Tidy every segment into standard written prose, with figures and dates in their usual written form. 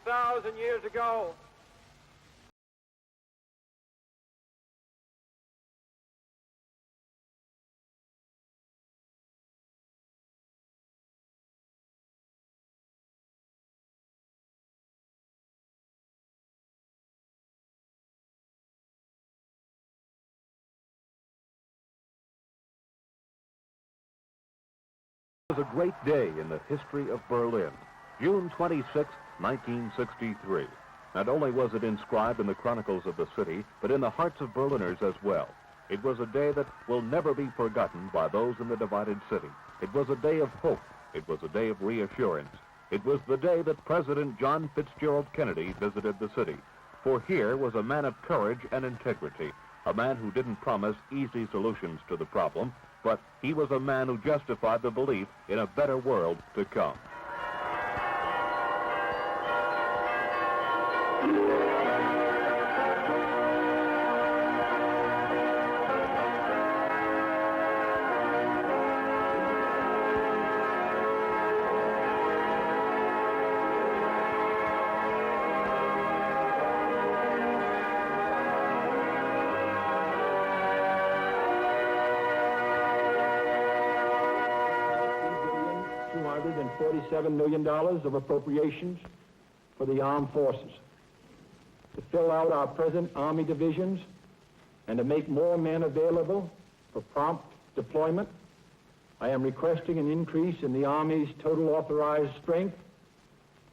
2,000 years ago. It was a great day in the history of Berlin, June 26, 1963. Not only was it inscribed in the chronicles of the city, but in the hearts of Berliners as well. It was a day that will never be forgotten by those in the divided city. It was a day of hope. It was a day of reassurance. It was the day that President John Fitzgerald Kennedy visited the city. For here was a man of courage and integrity, a man who didn't promise easy solutions to the problem, but he was a man who justified the belief in a better world to come. $47 million of appropriations for the armed forces to fill out our present Army divisions and to make more men available for prompt deployment. I am requesting an increase in the Army's total authorized strength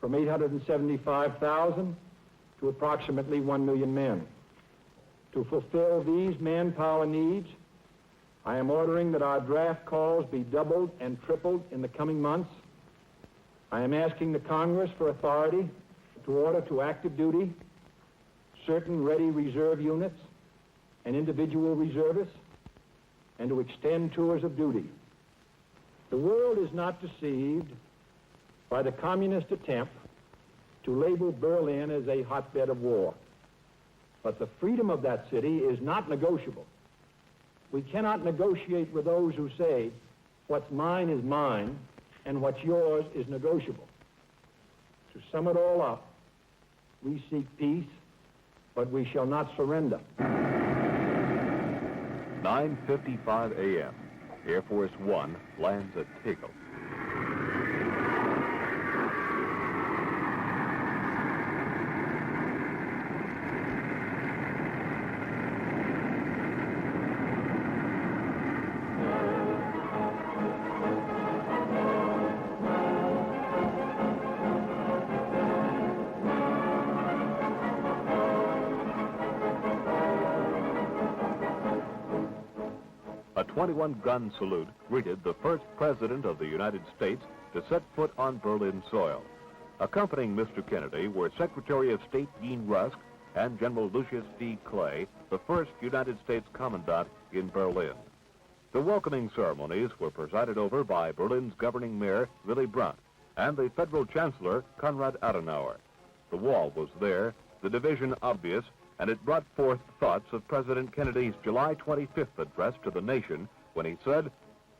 from 875,000 to approximately 1 million men. To fulfill these manpower needs, I am ordering that our draft calls be doubled and tripled in the coming months. I am asking the Congress for authority to order to active duty certain ready reserve units and individual reservists and to extend tours of duty. The world is not deceived by the communist attempt to label Berlin as a hotbed of war. But the freedom of that city is not negotiable. We cannot negotiate with those who say, what's mine is mine, and what's yours is negotiable. To sum it all up, we seek peace, but we shall not surrender. 9:55 a.m. Air Force One lands at Tegel. A 21-gun salute greeted the first president of the United States to set foot on Berlin soil. Accompanying Mr. Kennedy were Secretary of State Dean Rusk and General Lucius D. Clay, the first United States Commandant in Berlin. The welcoming ceremonies were presided over by Berlin's governing mayor, Willy Brandt, and the federal chancellor, Konrad Adenauer. The wall was there, the division obvious, and it brought forth thoughts of President Kennedy's July 25th address to the nation when he said,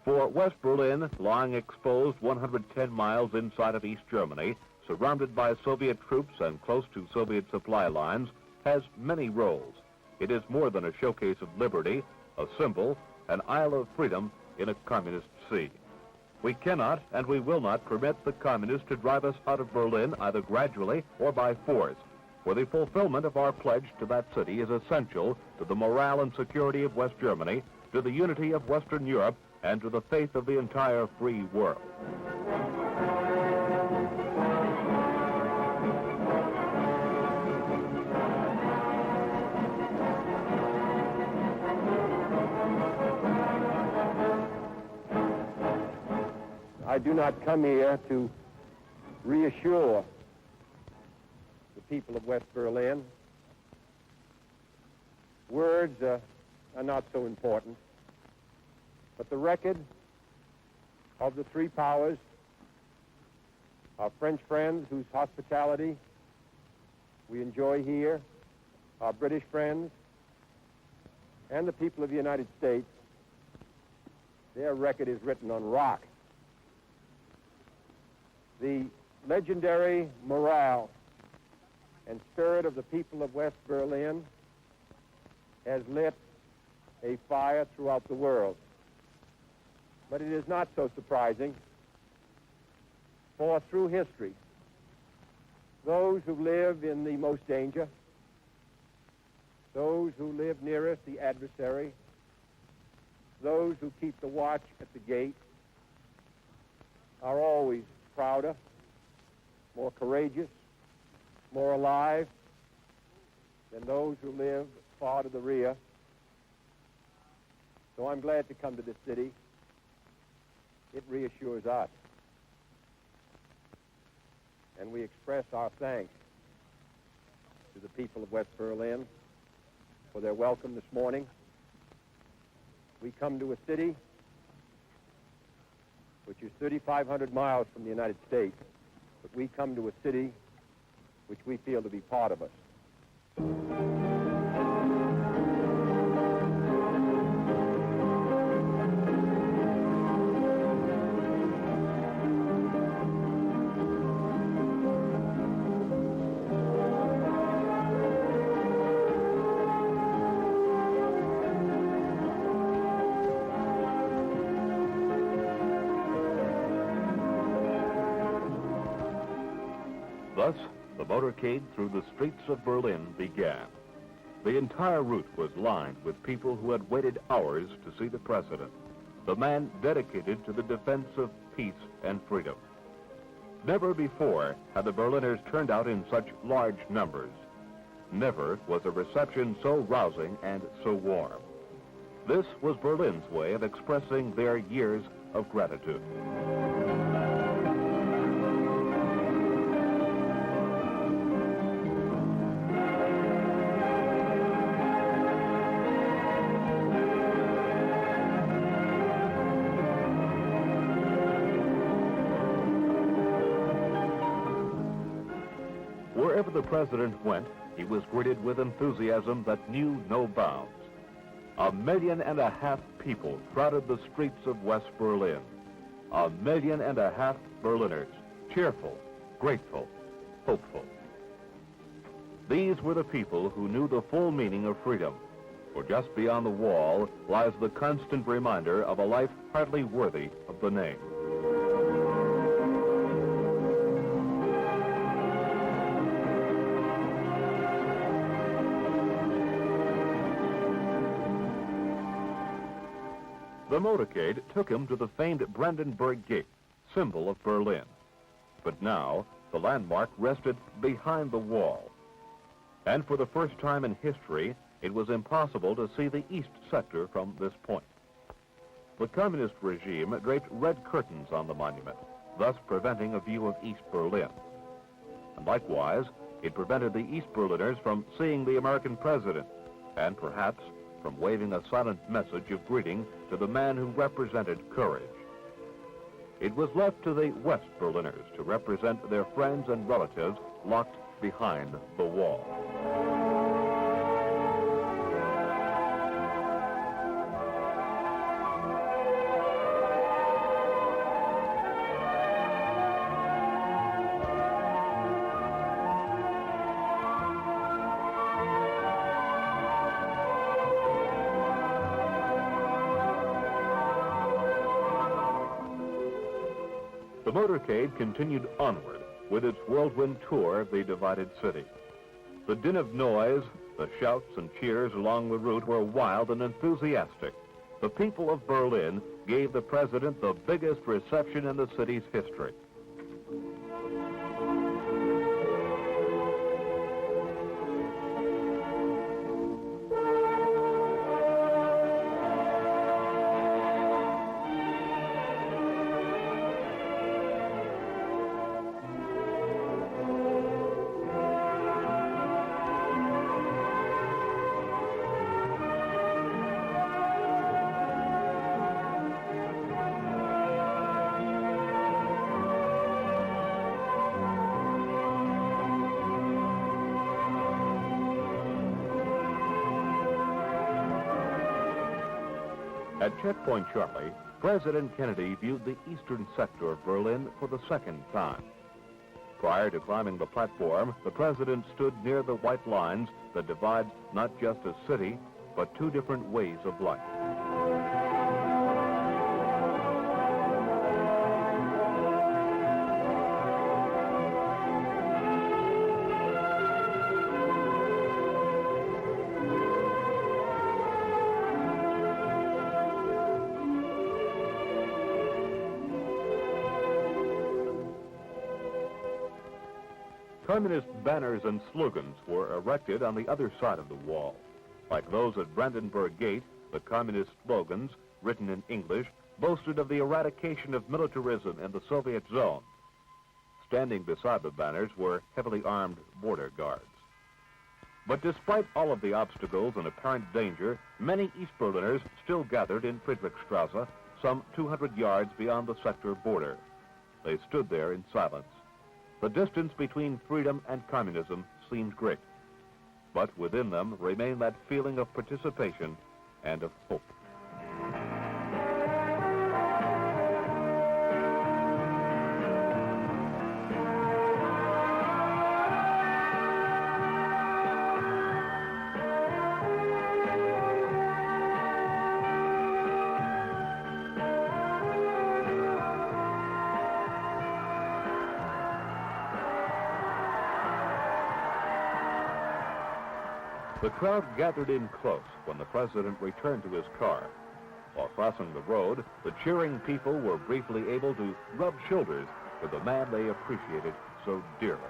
"For West Berlin, lying exposed 110 miles inside of East Germany, surrounded by Soviet troops and close to Soviet supply lines, has many roles. It is more than a showcase of liberty, a symbol, an isle of freedom in a communist sea. We cannot and we will not permit the communists to drive us out of Berlin either gradually or by force. For the fulfillment of our pledge to that city is essential to the morale and security of West Germany, to the unity of Western Europe, and to the faith of the entire free world." I do not come here to reassure the people of West Berlin. Words are not so important, but the record of the three powers, our French friends whose hospitality we enjoy here, our British friends, and the people of the United States, their record is written on rock. The legendary morale and spirit of the people of West Berlin has lit a fire throughout the world. But it is not so surprising, for through history, those who live in the most danger, those who live nearest the adversary, those who keep the watch at the gate, are always prouder, more courageous, more alive than those who live far to the rear. So I'm glad to come to this city. It reassures us. And we express our thanks to the people of West Berlin for their welcome this morning. We come to a city which is 3,500 miles from the United States, but we come to a city which we feel to be part of us. Thus, the motorcade through the streets of Berlin began. The entire route was lined with people who had waited hours to see the president, the man dedicated to the defense of peace and freedom. Never before had the Berliners turned out in such large numbers. Never was a reception so rousing and so warm. This was Berlin's way of expressing their years of gratitude. Wherever the president went, he was greeted with enthusiasm that knew no bounds. 1.5 million people crowded the streets of West Berlin. 1.5 million Berliners, cheerful, grateful, hopeful. These were the people who knew the full meaning of freedom, for just beyond the wall lies the constant reminder of a life hardly worthy of the name. The motorcade took him to the famed Brandenburg Gate, symbol of Berlin. But now, the landmark rested behind the wall. And for the first time in history, it was impossible to see the east sector from this point. The communist regime draped red curtains on the monument, thus preventing a view of East Berlin. And likewise, it prevented the East Berliners from seeing the American president, and perhaps from waving a silent message of greeting to the man who represented courage. It was left to the West Berliners to represent their friends and relatives locked behind the wall. The motorcade continued onward with its whirlwind tour of the divided city. The din of noise, the shouts and cheers along the route were wild and enthusiastic. The people of Berlin gave the president the biggest reception in the city's history. At Checkpoint Charlie, President Kennedy viewed the eastern sector of Berlin for the second time. Prior to climbing the platform, the president stood near the white lines that divide not just a city, but two different ways of life. Communist banners and slogans were erected on the other side of the wall. Like those at Brandenburg Gate, the communist slogans, written in English, boasted of the eradication of militarism in the Soviet zone. Standing beside the banners were heavily armed border guards. But despite all of the obstacles and apparent danger, many East Berliners still gathered in Friedrichstrasse, some 200 yards beyond the sector border. They stood there in silence. The distance between freedom and communism seemed great, but within them remained that feeling of participation and of hope. The crowd gathered in close when the president returned to his car. While crossing the road, the cheering people were briefly able to rub shoulders with the man they appreciated so dearly.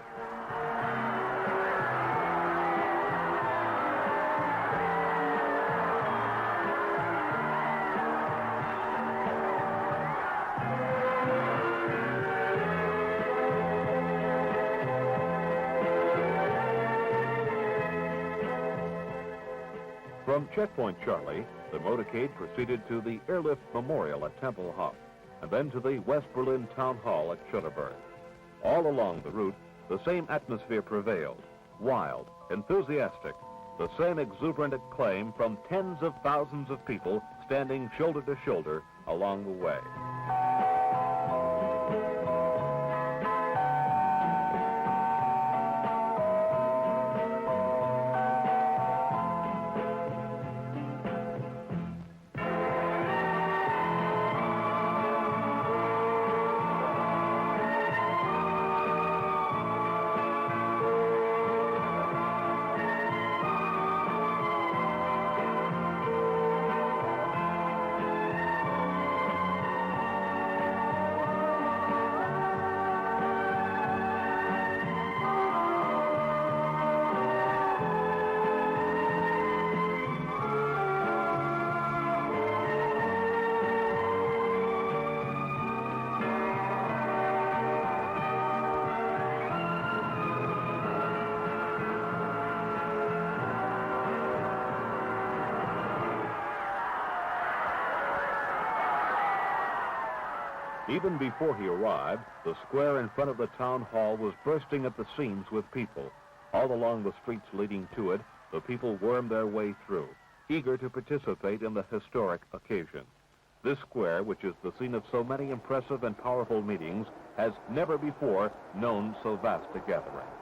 From Checkpoint Charlie, the motorcade proceeded to the Airlift Memorial at Tempelhof, and then to the West Berlin Town Hall at Schöneberg. All along the route, the same atmosphere prevailed, wild, enthusiastic, the same exuberant acclaim from tens of thousands of people standing shoulder to shoulder along the way. Even before he arrived, the square in front of the town hall was bursting at the seams with people. All along the streets leading to it, the people wormed their way through, eager to participate in the historic occasion. This square, which is the scene of so many impressive and powerful meetings, has never before known so vast a gathering.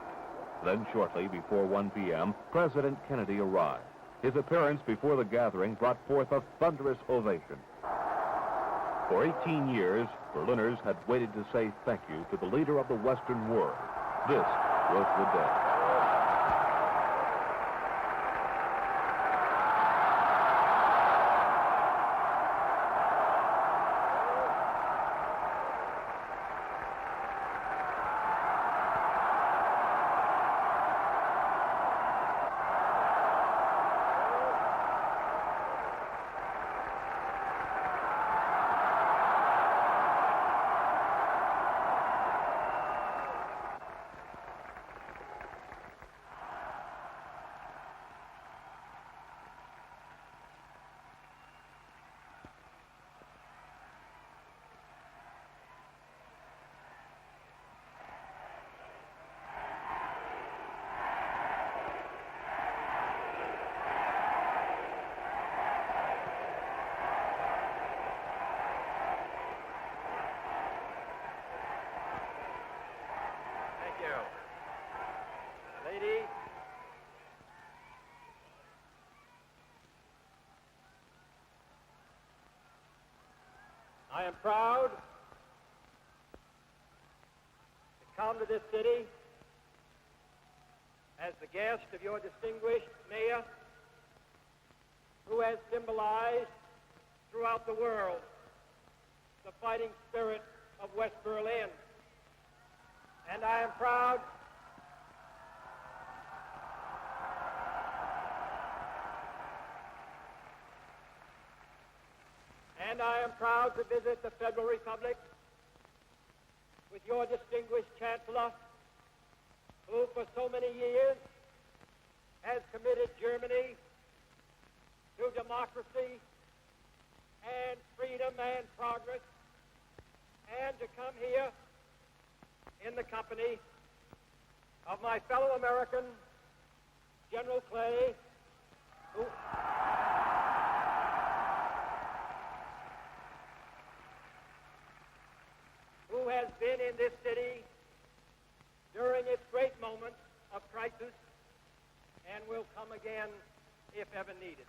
Then, shortly before 1 p.m., President Kennedy arrived. His appearance before the gathering brought forth a thunderous ovation. For 18 years, Berliners had waited to say thank you to the leader of the Western world. This was the day. I am proud to come to this city as the guest of your distinguished mayor, who has symbolized throughout the world the fighting spirit of West Berlin. And I am proud to visit the Federal Republic with your distinguished Chancellor, who for so many years has committed Germany to democracy and freedom and progress, and to come here in the company of my fellow American, General Clay, who has been in this city during its great moments of crisis and will come again if ever needed.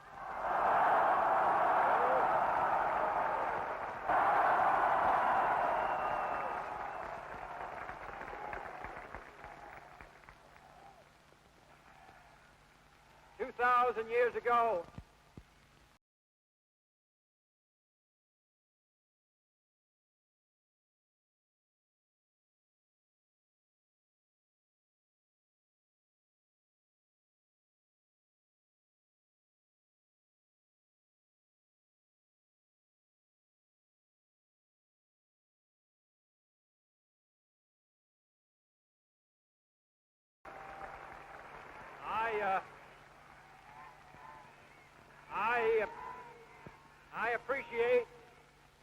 Years ago,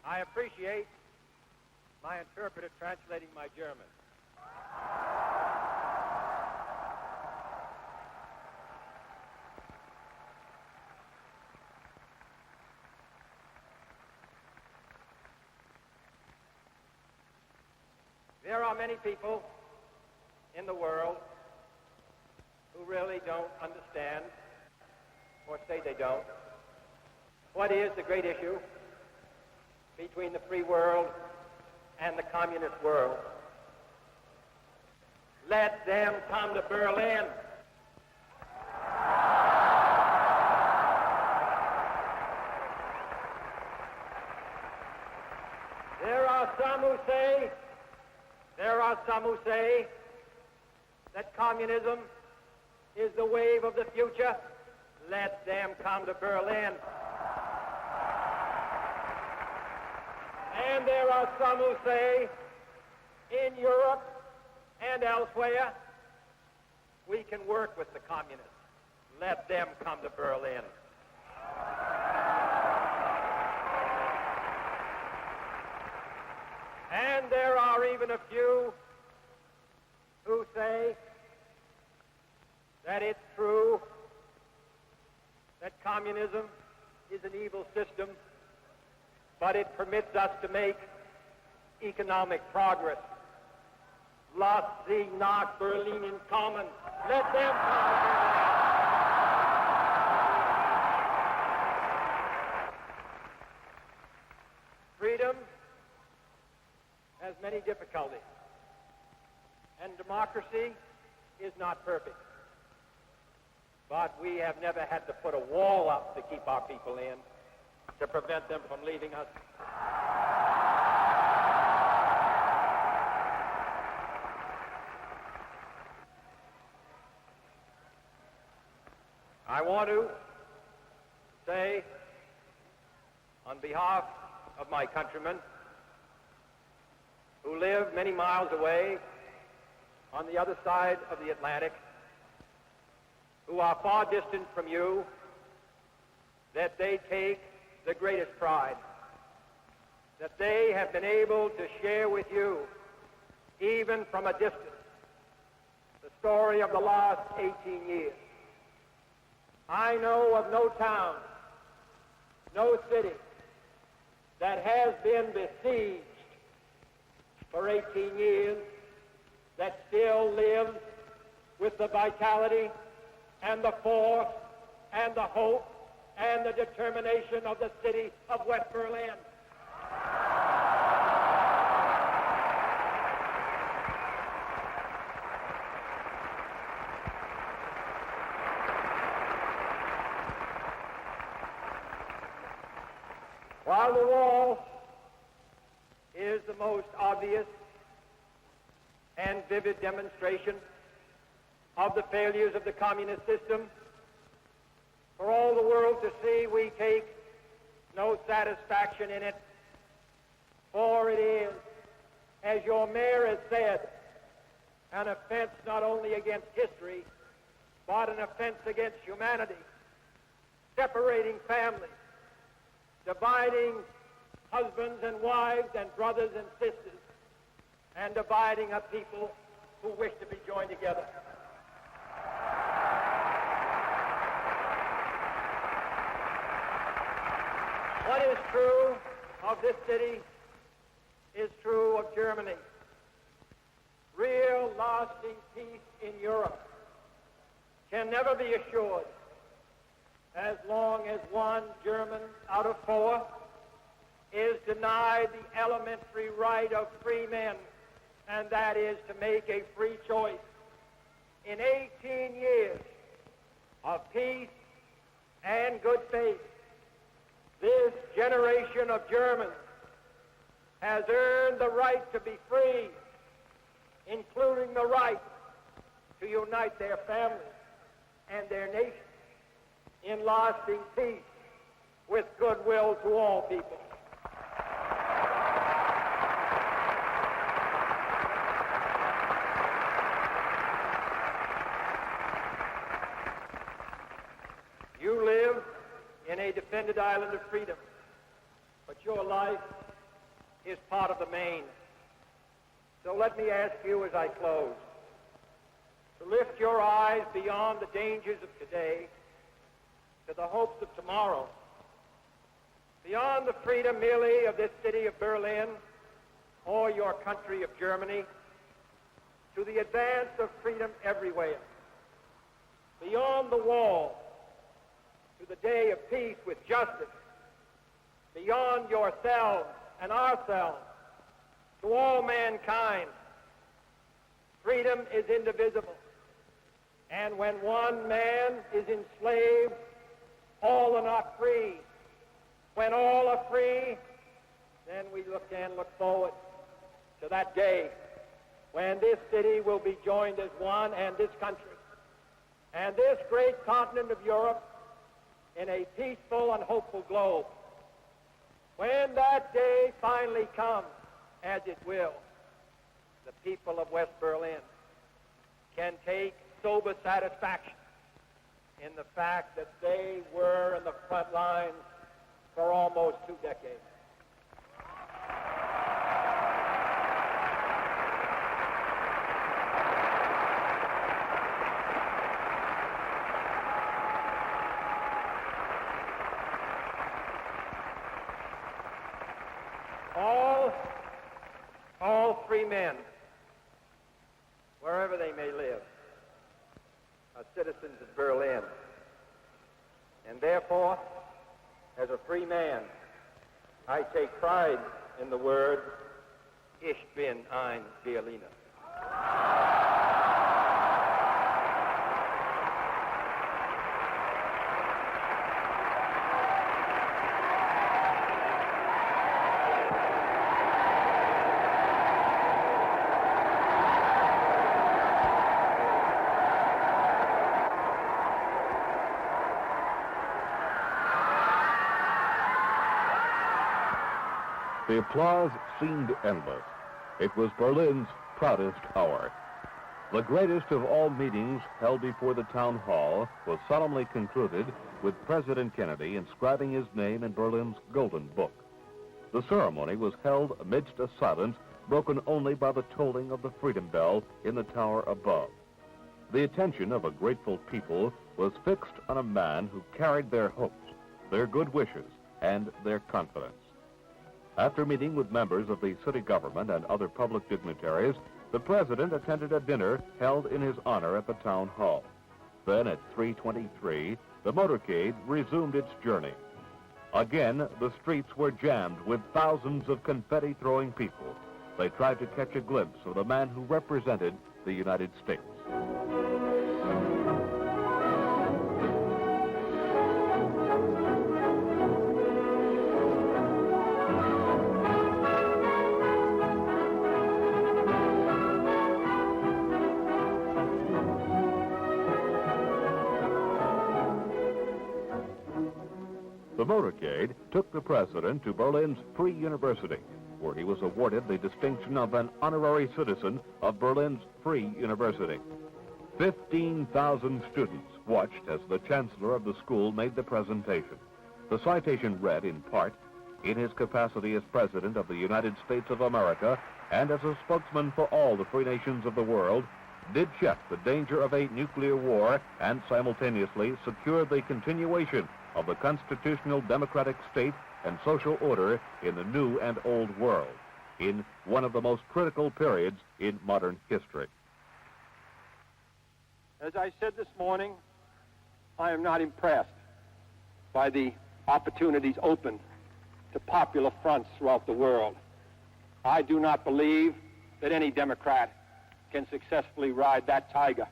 I appreciate my interpreter translating my German. There are many people in the world who really don't understand, or say they don't, what is the great issue between the free world and the communist world. Let them come to Berlin. There are some who say that communism is the wave of the future. Let them come to Berlin. And there are some who say, in Europe and elsewhere, we can work with the communists. Let them come to Berlin. And there are even a few who say that it's true that communism is an evil system, but it permits us to make economic progress. Lasst sie nach Berlin kommen. Let them come to Berlin. Freedom has many difficulties, and democracy is not perfect. But we have never had to put a wall up to keep our people in, to prevent them from leaving us. I want to say, on behalf of my countrymen who live many miles away on the other side of the Atlantic, who are far distant from you, that they take the greatest pride, that they have been able to share with you, even from a distance, the story of the last 18 years. I know of no town, no city that has been besieged for 18 years that still lives with the vitality and the force and the hope and the determination of the city of West Berlin. Now the wall is the most obvious and vivid demonstration of the failures of the communist system. For all the world to see, we take no satisfaction in it, for it is, as your mayor has said, an offense not only against history, but an offense against humanity, separating families, dividing husbands and wives and brothers and sisters, and dividing a people who wish to be joined together. What is true of this city is true of Germany. Real, lasting peace in Europe can never be assured as long as one German out of 4 is denied the elementary right of free men, and that is to make a free choice. In 18 years of peace and good faith, this generation of Germans has earned the right to be free, including the right to unite their families and their nation in lasting peace with goodwill to all people. You live in a defended island of freedom, but your life is part of the main. So let me ask you as I close to lift your eyes beyond the dangers of today to the hopes of tomorrow, beyond the freedom merely of this city of Berlin or your country of Germany, to the advance of freedom everywhere, beyond the wall, to the day of peace with justice, beyond yourselves and ourselves, to all mankind. Freedom is indivisible. And when one man is enslaved, all are not free. When all are free, then we can look forward to that day when this city will be joined as one, and this country and this great continent of Europe in a peaceful and hopeful globe. When that day finally comes, as it will, the people of West Berlin can take sober satisfaction in the fact that they were in the front lines for almost 2 decades. All free men, wherever they may live, are citizens of Berlin. And therefore, as a free man, I take pride in the word, Ich bin ein Berliner. The applause seemed endless. It was Berlin's proudest hour. The greatest of all meetings held before the town hall was solemnly concluded with President Kennedy inscribing his name in Berlin's Golden Book. The ceremony was held amidst a silence broken only by the tolling of the Freedom Bell in the tower above. The attention of a grateful people was fixed on a man who carried their hopes, their good wishes, and their confidence. After meeting with members of the city government and other public dignitaries, the president attended a dinner held in his honor at the town hall. Then at 3:23, the motorcade resumed its journey. Again, the streets were jammed with thousands of confetti-throwing people. They tried to catch a glimpse of the man who represented the United States. The motorcade took the president to Berlin's Free University, where he was awarded the distinction of an honorary citizen of Berlin's Free University. 15,000 students watched as the chancellor of the school made the presentation. The citation read, in part, "In his capacity as President of the United States of America and as a spokesman for all the free nations of the world, did check the danger of a nuclear war and simultaneously secure the continuation of the constitutional democratic state and social order in the new and old world, in one of the most critical periods in modern history." As I said this morning, I am not impressed by the opportunities open to popular fronts throughout the world. I do not believe that any Democrat can successfully ride that tiger.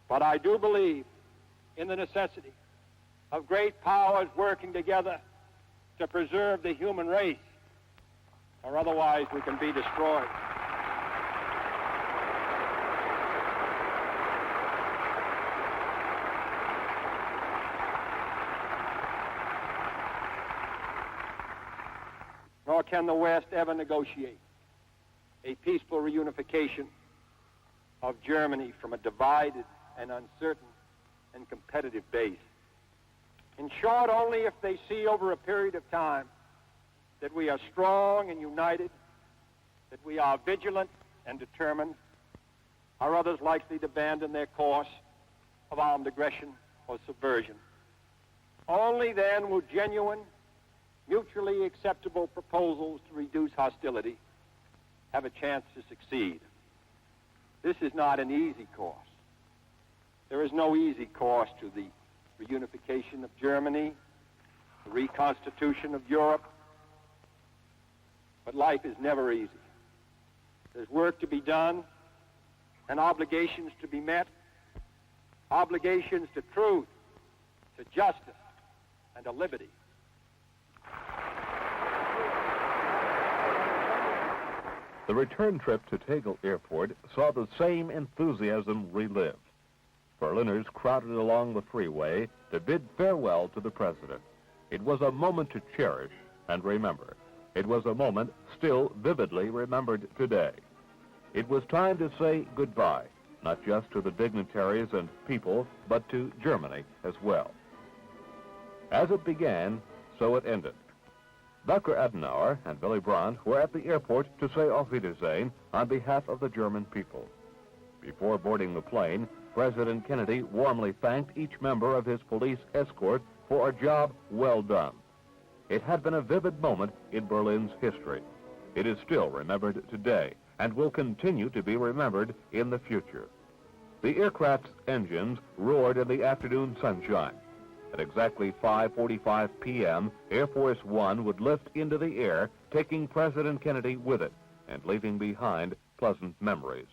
But I do believe in the necessity of great powers working together to preserve the human race, or otherwise we can be destroyed. Nor can the West ever negotiate a peaceful reunification of Germany from a divided and uncertain and competitive base. In short, only if they see over a period of time that we are strong and united, that we are vigilant and determined, are others likely to abandon their course of armed aggression or subversion. Only then will genuine, mutually acceptable proposals to reduce hostility have a chance to succeed. This is not an easy course. There is no easy course to the reunification of Germany, the reconstitution of Europe, but life is never easy. There's work to be done and obligations to be met, obligations to truth, to justice, and to liberty. The return trip to Tegel Airport saw the same enthusiasm relived. Berliners crowded along the freeway to bid farewell to the president. It was a moment to cherish and remember. It was a moment still vividly remembered today. It was time to say goodbye, not just to the dignitaries and people, but to Germany as well. As it began, so it ended. Dr. Adenauer and Willy Brandt were at the airport to say Auf Wiedersehen on behalf of the German people. Before boarding the plane, President Kennedy warmly thanked each member of his police escort for a job well done. It had been a vivid moment in Berlin's history. It is still remembered today and will continue to be remembered in the future. The aircraft's engines roared in the afternoon sunshine. At exactly 5:45 p.m., Air Force One would lift into the air, taking President Kennedy with it and leaving behind pleasant memories.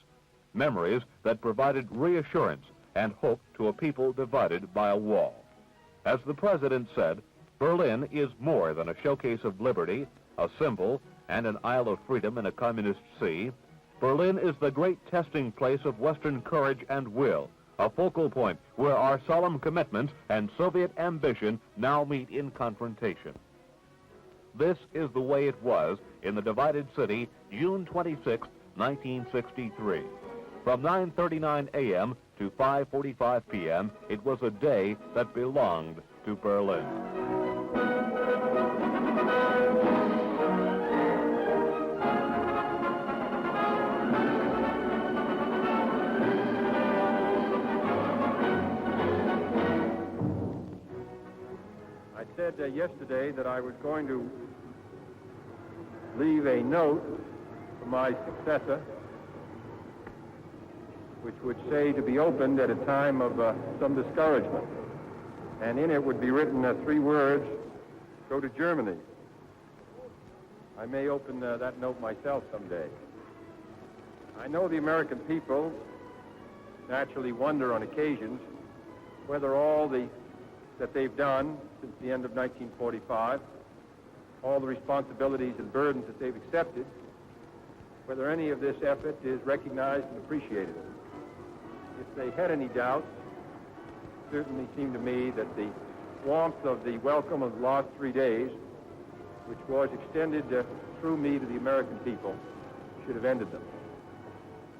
Memories that provided reassurance and hope to a people divided by a wall. As the president said, Berlin is more than a showcase of liberty, a symbol, and an isle of freedom in a communist sea. Berlin is the great testing place of Western courage and will, a focal point where our solemn commitments and Soviet ambition now meet in confrontation. This is the way it was in the divided city, June 26, 1963. From 9:39 a.m. to 5:45 p.m., it was a day that belonged to Berlin. I said yesterday that I was going to leave a note for my successor, which would say to be opened at a time of some discouragement. And in it would be written 3 words, go to Germany. I may open that note myself someday. I know the American people naturally wonder on occasions whether all that they've done since the end of 1945, all the responsibilities and burdens that they've accepted, whether any of this effort is recognized and appreciated. If they had any doubts, it certainly seemed to me that the warmth of the welcome of the last 3 days, which was extended through me to the American people, should have ended them.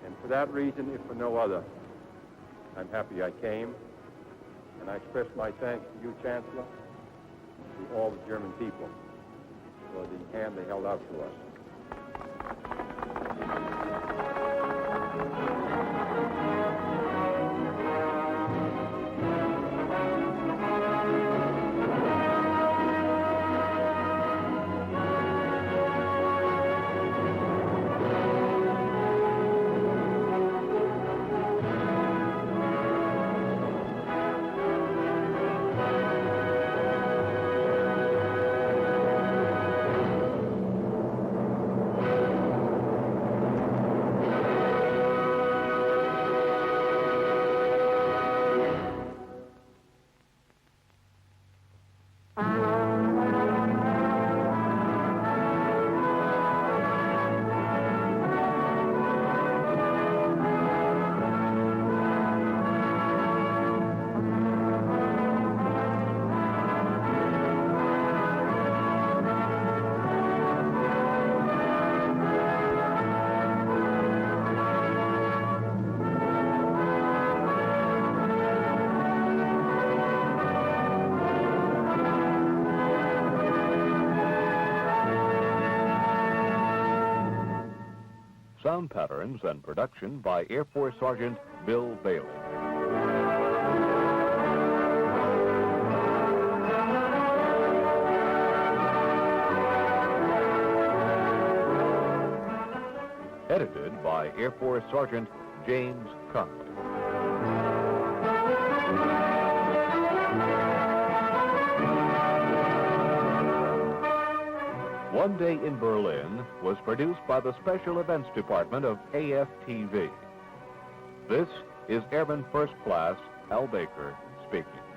And for that reason, if for no other, I'm happy I came, and I express my thanks to you, Chancellor, to all the German people for the hand they held out to us. Sound patterns and production by Air Force Sergeant Bill Bailey. Edited by Air Force Sergeant James Conley. One Day in Berlin was produced by the Special Events Department of AFTV. This is Airman First Class Al Baker speaking.